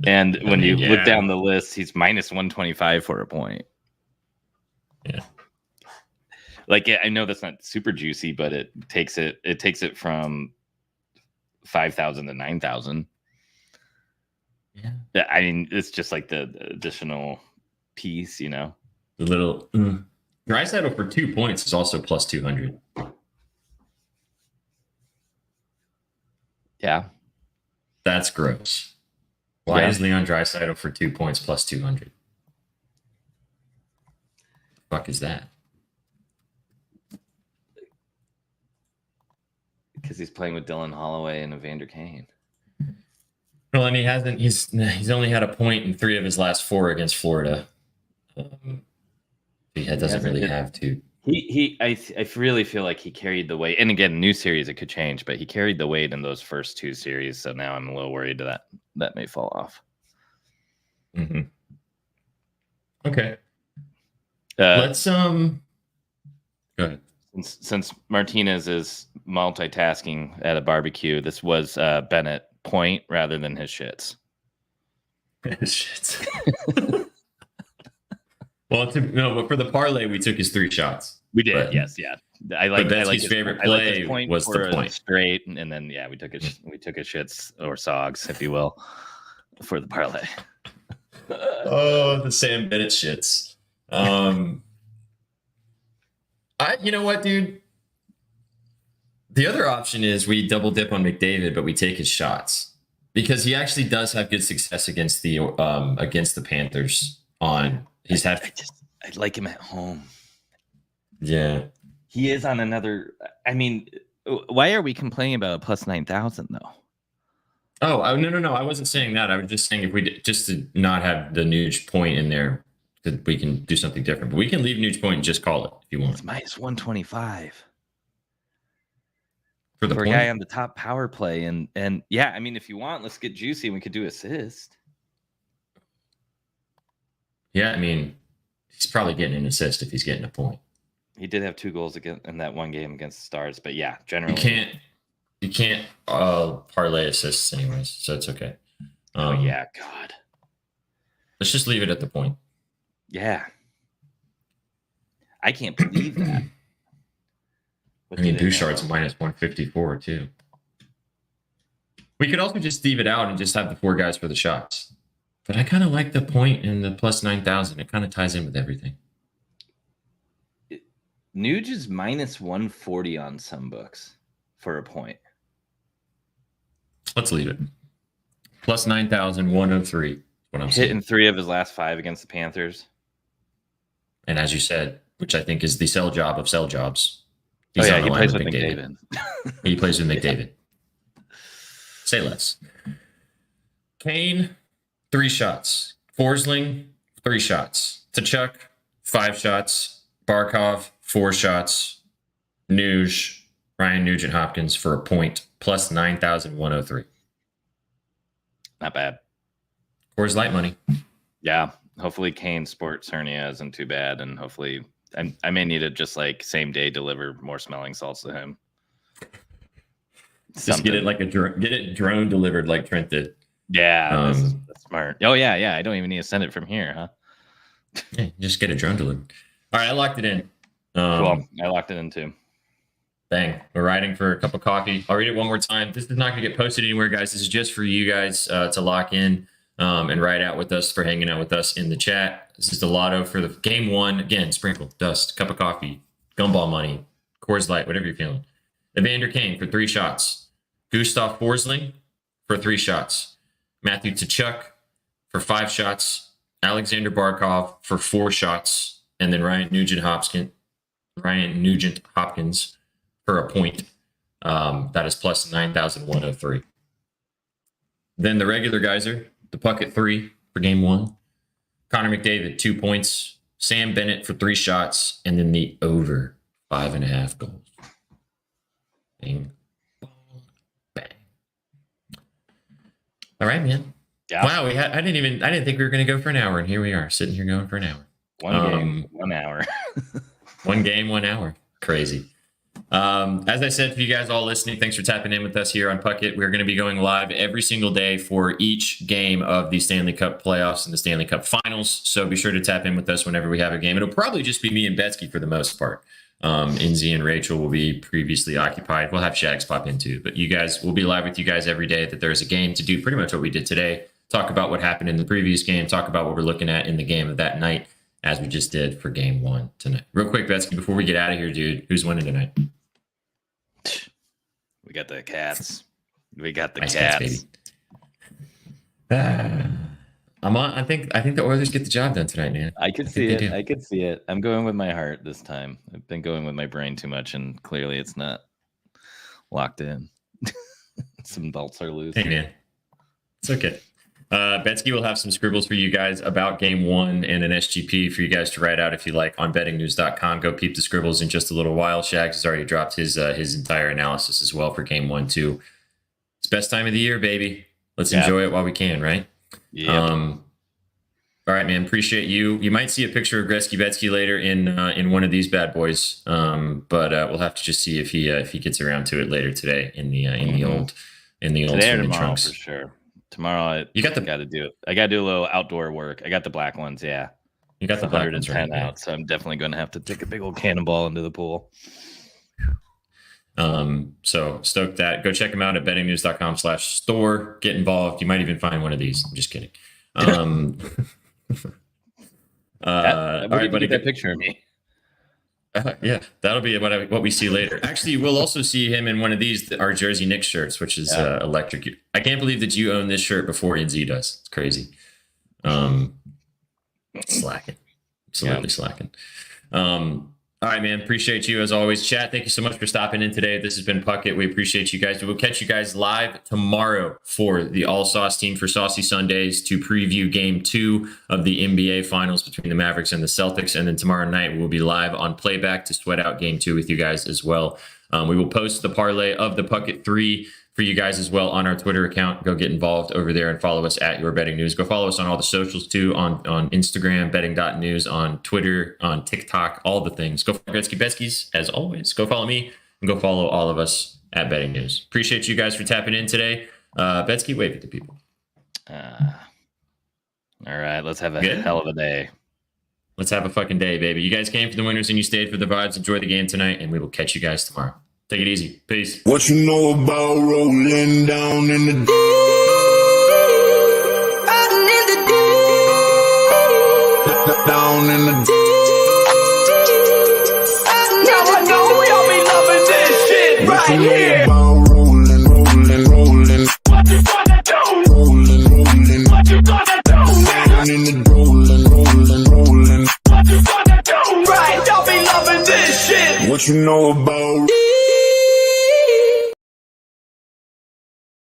And when you look down the list, he's minus 125 for a point. Yeah. Like, I know that's not super juicy, but it takes it from 5,000 to 9,000. Yeah. I mean, it's just like the additional piece, you know. The little Draisaitl for 2 points is also plus 200. Yeah. That's gross. Why is Leon Draisaitl for 2 points plus 200? The fuck is that? Because he's playing with Dylan Holloway and Evander Kane. Well, and he's only had a point in 3 of his last 4 against Florida. He doesn't really have to. I really feel like he carried the weight. And again, new series, it could change, but he carried the weight in those first 2 series. So now I'm a little worried that may fall off. Mm-hmm. Okay. Let's go ahead. Since Martinez is multitasking at a barbecue, this was Bennett point rather than his shits. His shits. But for the parlay, we took his 3 shots. We did, but, yes, yeah. I like his favorite play was the point straight, and then we took his shits or sogs, if you will, for the parlay. Oh, the Sam Bennett shits. You know what, dude? The other option is we double dip on McDavid, but we take his shots because he actually does have good success against the Panthers. I like him at home. Yeah, he is on another. I mean, why are we complaining about a plus 9,000 though? Oh, no! I wasn't saying that. I was just saying if we just to not have the Nuge point in there, that we can do something different. But we can leave Nuge point and just call it if you want. It's minus 125 for the a guy on the top power play, and yeah, I mean, if you want, let's get juicy and we could do assist. Yeah, I mean, he's probably getting an assist if he's getting a point. He did have 2 goals in that one game against the Stars, but yeah, generally you can't parlay assists anyways, so it's okay. Oh yeah, God. Let's just leave it at the point. Yeah. I can't believe that. I mean, Bouchard's minus 154 too. We could also just leave it out and just have the 4 guys for the shots. But I kind of like the point and the plus 9,000. It kind of ties in with everything. Nuge is minus 140 on some books for a point. Let's leave it. Plus 9,103. What I'm Hit saying. in 3 of his last 5 against the Panthers. And as you said, which I think is the sell job of sell jobs. He on the line plays with McDavid. He plays with McDavid. Say less. Kane, 3 shots. Forsling, 3 shots. Tkachuk, 5 shots. Barkov, 4 shots. Nuge, Ryan Nugent-Hopkins for a point, plus 9,103. Not bad. Coors Light money. Yeah. Hopefully Kane's sports hernia isn't too bad, and hopefully I may need to just like same day deliver more smelling salts to him. Just get it like get it drone delivered like Trent did. Yeah, that's smart. Oh yeah. I don't even need to send it from here, huh? Yeah, just get a drone delivered. All right, I locked it in. Cool. I locked it in too. Bang. We're riding for a cup of coffee. I'll read it one more time. This is not going to get posted anywhere, guys. This is just for you guys to lock in and ride out with us, for hanging out with us in the chat. This is the lotto for the game 1. Again, sprinkle, dust, cup of coffee, gumball money, Coors Light, whatever you're feeling. Evander Kane for 3 shots. Gustav Forsling for 3 shots. Matthew Tkachuk for 5 shots. Alexander Barkov for 4 shots. And then Ryan Nugent-Hopkins for a point. That is plus 9,103. Then the regular guys are the puck at 3 for game 1. Connor McDavid, 2 points. Sam Bennett for 3 shots. And then the over 5.5 goals. Bang. Bang. All right, man. Yeah. Wow, I didn't think we were going to go for an hour, and here we are, sitting here going for an hour. One game, 1 hour. 1 game, 1 hour. Crazy. As I said for you guys all listening, thanks for tapping in with us here on Puckett. We're going to be going live every single day for each game of the Stanley Cup playoffs and the Stanley Cup finals. So be sure to tap in with us whenever we have a game. It'll probably just be me and Betsky for the most part. Inzi and Rachel will be previously occupied. We'll have Shags pop in too, but you guys, we'll be live with you guys every day that there's a game to do pretty much what we did today. Talk about what happened in the previous game. Talk about what we're looking at in the game of that night, as we just did for game 1 tonight. Real quick, Betsky, before we get out of here, dude, who's winning tonight? We got the Cats. We got the Nice Cats. baby. I'm on. I think the Oilers get the job done tonight, man. I could see they it. do. I could see it. I'm going with my heart this time. I've been going with my brain too much, and clearly it's not locked in. Some bolts are loose. Hey, man. It's okay. Betsky will have some scribbles for you guys about game 1 and an SGP for you guys to write out if you like on bettingnews.com. Go peep the scribbles in just a little while. Shags has already dropped his entire analysis as well for game 1 too. It's best time of the year, baby. Let's enjoy it while we can, right? Yeah. All right, man. Appreciate you. You might see a picture of Gretzky Betsky later in one of these bad boys. But we'll have to just see if he gets around to it later today in the old Today or swimming tomorrow trunks. for sure. Tomorrow, You got the- got to do it. I got to do a little outdoor work. I got the black ones. Yeah, You got the black ones 110 right, out, so I'm definitely going to have to take a big old cannonball into the pool. So stoked that. Go check them out at bettingnews.com/store. Get involved. You might even find one of these. I'm just kidding. All right, buddy. Get that picture of me. Yeah, that'll be what we see later. Actually, we'll also see him in one of these, our Jersey Knicks shirts, which is electric. I can't believe that you own this shirt before NZ does. It's crazy. Slacking. Absolutely slacking. All right, man. Appreciate you as always. Chat, thank you so much for stopping in today. This has been Puckett. We appreciate you guys. We'll catch you guys live tomorrow for the All Sauce team for Saucy Sundays to preview game 2 of the NBA Finals between the Mavericks and the Celtics. And then tomorrow night, we'll be live on playback to sweat out game 2 with you guys as well. We will post the parlay of the Puckett 3 for you guys as well on our Twitter account. Go get involved over there and follow us at Your Betting News. Go follow us on all the socials too, on Instagram, betting.news, on Twitter, on TikTok, all the things. Go follow Gretzky Betskys, as always. Go follow me and go follow all of us at Betting News. Appreciate you guys for tapping in today. Betsky, wave it to people. All right, let's have a hell of a day. Let's have a fucking day, baby. You guys came for the winners and you stayed for the vibes. Enjoy the game tonight, and we will catch you guys tomorrow. Take it easy. Peace. What you know about rolling down in the deep? Down in the deep. What you know about